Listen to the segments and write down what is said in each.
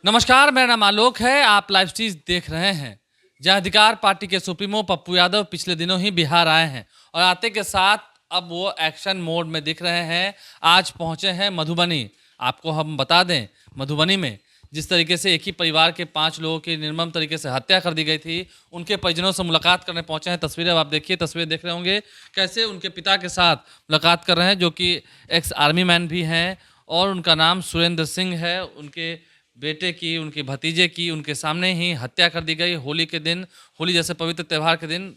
नमस्कार, मेरा नाम आलोक है। आप लाइव स्ट्रीम देख रहे हैं। जन अधिकार पार्टी के सुप्रीमो पप्पू यादव पिछले दिनों ही बिहार आए हैं और आते के साथ अब वो एक्शन मोड में दिख रहे हैं। आज पहुंचे हैं मधुबनी। आपको हम बता दें, मधुबनी में जिस तरीके से एक ही परिवार के 5 लोगों की निर्मम तरीके से हत्या कर दी गई थी, उनके परिजनों से मुलाकात करने पहुंचे हैं। तस्वीरें अब आप देखिए, तस्वीरें देख रहे होंगे कैसे उनके पिता के साथ मुलाकात कर रहे हैं, जो कि एक्स आर्मी मैन भी हैं और उनका नाम सुरेंद्र सिंह है। उनके बेटे की, उनके भतीजे की उनके सामने ही हत्या कर दी गई। होली के दिन, होली जैसे पवित्र त्यौहार के दिन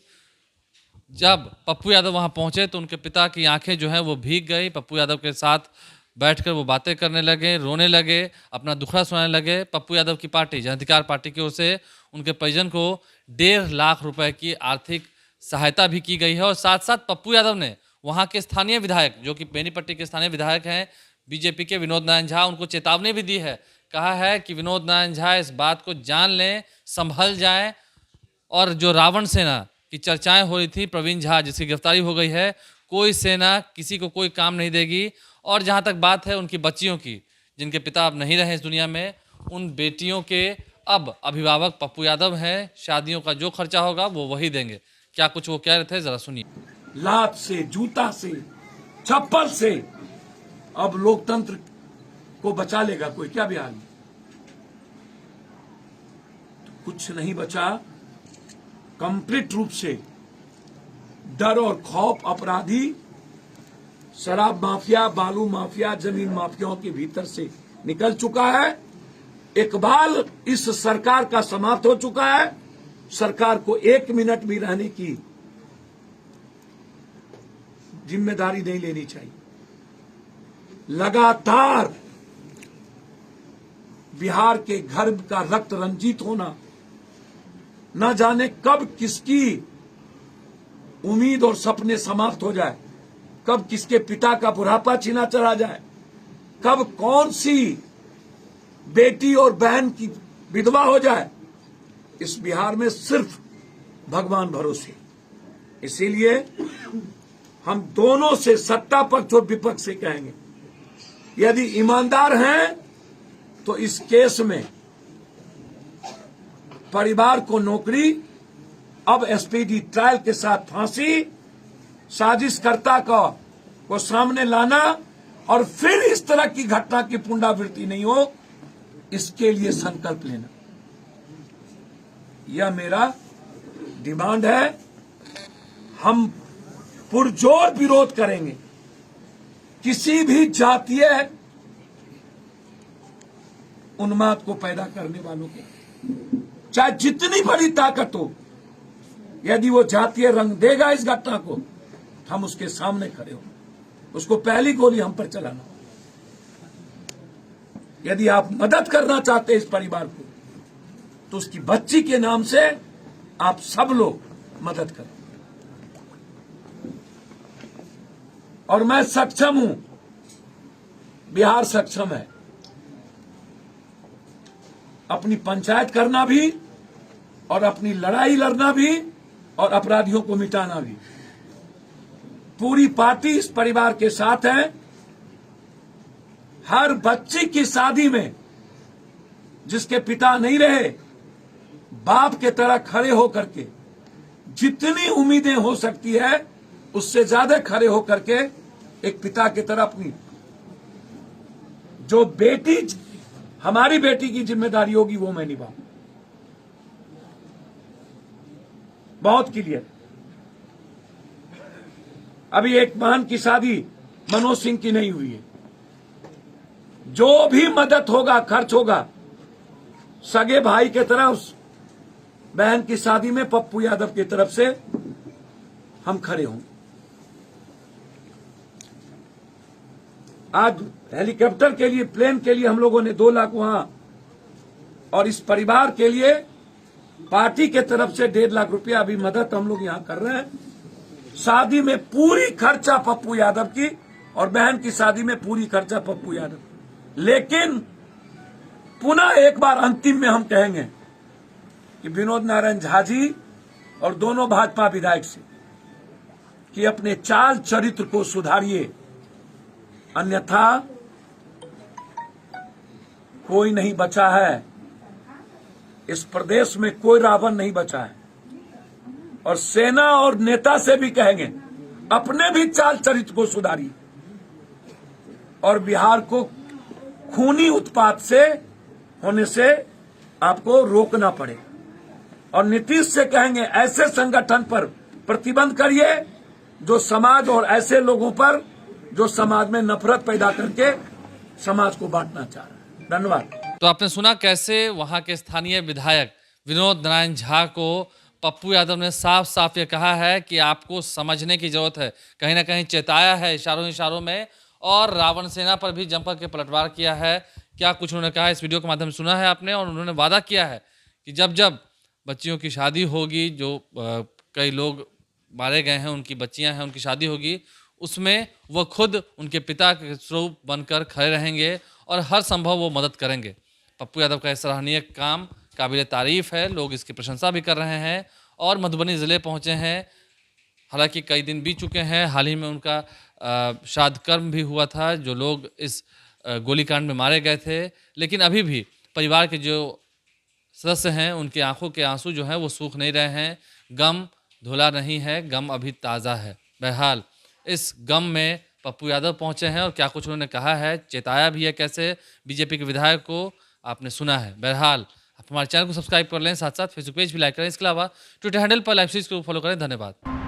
जब पप्पू यादव वहां पहुंचे तो उनके पिता की आंखें जो हैं वो भीग गई। पप्पू यादव के साथ बैठकर वो बातें करने लगे, रोने लगे, अपना दुखड़ा सुनाने लगे। पप्पू यादव की पार्टी, जन अधिकार पार्टी की ओर से उनके परिजन को 1.5 लाख रुपए की आर्थिक सहायता भी की गई है। और साथ साथ पप्पू यादव ने वहाँ के स्थानीय विधायक, जो कि बेनीपट्टी के स्थानीय विधायक हैं बीजेपी के, विनोद नारायण झा, उनको चेतावनी भी दी है। कहा है कि विनोद नारायण झा इस बात को जान लें, संभल जाएं। और जो रावण सेना की चर्चाएं हो रही थी, प्रवीण झा जिसकी गिरफ्तारी हो गई है, कोई सेना किसी को कोई काम नहीं देगी। और जहां तक बात है उनकी बच्चियों की, जिनके पिता अब नहीं रहे इस दुनिया में, उन बेटियों के अब अभिभावक पप्पू यादव हैं। शादियों का जो खर्चा होगा वो वही देंगे। क्या कुछ वो कह रहे थे, जरा सुनिए। लात से, जूता से, चप्पल से अब लोकतंत्र को बचा लेगा कोई क्या बिहार में? तो कुछ नहीं बचा। कंप्लीट रूप से डर और खौफ अपराधी, शराब माफिया, बालू माफिया, जमीन माफियाओं के भीतर से निकल चुका है। इकबाल इस सरकार का समाप्त हो चुका है। सरकार को 1 मिनट भी रहने की जिम्मेदारी नहीं लेनी चाहिए। लगातार बिहार के घर का रक्त रंजित होना, न जाने कब किसकी उम्मीद और सपने समाप्त हो जाए, कब किसके पिता का बुढ़ापा छीना चला जाए, कब कौन सी बेटी और बहन की विधवा हो जाए, इस बिहार में सिर्फ भगवान भरोसे। इसीलिए हम दोनों से, सत्ता पक्ष और विपक्ष से कहेंगे, यदि ईमानदार हैं तो इस केस में परिवार को नौकरी, अब एसपीडी ट्रायल के साथ फांसी, साजिशकर्ता को सामने लाना और फिर इस तरह की घटना की पुनरावृत्ति नहीं हो, इसके लिए संकल्प लेना। यह मेरा डिमांड है। हम पुरजोर विरोध करेंगे किसी भी जातीय उन्माद को पैदा करने वालों के, चाहे जितनी बड़ी ताकत हो। यदि वो जातीय रंग देगा इस घटना को, हम उसके सामने खड़े हो, उसको पहली गोली हम पर चलाना। यदि आप मदद करना चाहते हैं इस परिवार को, तो उसकी बच्ची के नाम से आप सब लोग मदद करें। और मैं सक्षम हूं, बिहार सक्षम है अपनी पंचायत करना भी और अपनी लड़ाई लड़ना भी और अपराधियों को मिटाना भी। पूरी पार्टी इस परिवार के साथ है। हर बच्ची की शादी में जिसके पिता नहीं रहे, बाप के तरह खड़े होकर के जितनी उम्मीदें हो सकती है उससे ज्यादा खड़े होकर के एक पिता की तरह अपनी जो बेटी, हमारी बेटी की जिम्मेदारी होगी वो मैं निभाऊं। बहुत क्लियर। अभी एक बहन की शादी मनोज सिंह की नहीं हुई है। जो भी मदद होगा, खर्च होगा, सगे भाई के तरह उस बहन की शादी में पप्पू यादव की तरफ से हम खड़े हों। आज हेलीकॉप्टर के लिए, प्लेन के लिए हम लोगों ने 2 लाख वहां, और इस परिवार के लिए पार्टी के तरफ से 1.5 लाख रुपया अभी मदद हम लोग यहां कर रहे हैं। शादी में पूरी खर्चा पप्पू यादव की, और बहन की शादी में पूरी खर्चा पप्पू यादव। लेकिन पुनः एक बार अंतिम में हम कहेंगे कि विनोद नारायण झा जी और दोनों भाजपा विधायक से कि अपने चाल चरित्र को सुधारिए, अन्यथा कोई नहीं बचा है इस प्रदेश में कोई रावण नहीं बचा है। और सेना और नेता से भी कहेंगे अपने भी चाल चरित्र को सुधारिए और बिहार को खूनी उत्पात से होने से आपको रोकना पड़े। और नीतीश से कहेंगे ऐसे संगठन पर प्रतिबंध करिए जो समाज और ऐसे लोगों पर जो समाज में नफरत पैदा करके समाज को बांटना चाह रहे हैं। धन्यवाद। तो आपने सुना कैसे वहां के स्थानीय विधायक विनोद नारायण झा को पप्पू यादव ने साफ साफ ये कहा है कि आपको समझने की जरूरत है, कहीं ना कहीं चेताया है इशारों इशारों में, और रावण सेना पर भी जमकर के पलटवार किया है। क्या कुछ उन्होंने कहा इस वीडियो के माध्यम से सुना है आपने। और उन्होंने वादा किया है कि जब जब बच्चियों की शादी होगी, जो कई लोग मारे गए हैं उनकी बच्चियां हैं, उनकी शादी होगी, उसमें वो खुद उनके पिता के स्वरूप बनकर खड़े रहेंगे और हर संभव वो मदद करेंगे। पप्पू यादव का सराहनीय काम काबिल तारीफ है, लोग इसकी प्रशंसा भी कर रहे हैं और मधुबनी ज़िले पहुंचे हैं। हालांकि कई दिन बीत चुके हैं, हाल ही में उनका श्राद्ध कर्म भी हुआ था, जो लोग इस गोलीकांड में मारे गए थे, लेकिन अभी भी परिवार के जो सदस्य हैं उनकी आंखों के आंसू जो हैं वो सूख नहीं रहे हैं। गम धुला नहीं है, गम अभी ताज़ा है। बहरहाल इस गम में पप्पू यादव पहुंचे हैं और क्या कुछ उन्होंने कहा है, चेताया भी है कैसे बीजेपी के विधायक को, आपने सुना है। बहरहाल आप हमारे चैनल को सब्सक्राइब कर लें, साथ साथ फेसबुक पेज भी लाइक करें। इसके अलावा ट्विटर हैंडल पर लाइव सीरीज को फॉलो करें। धन्यवाद।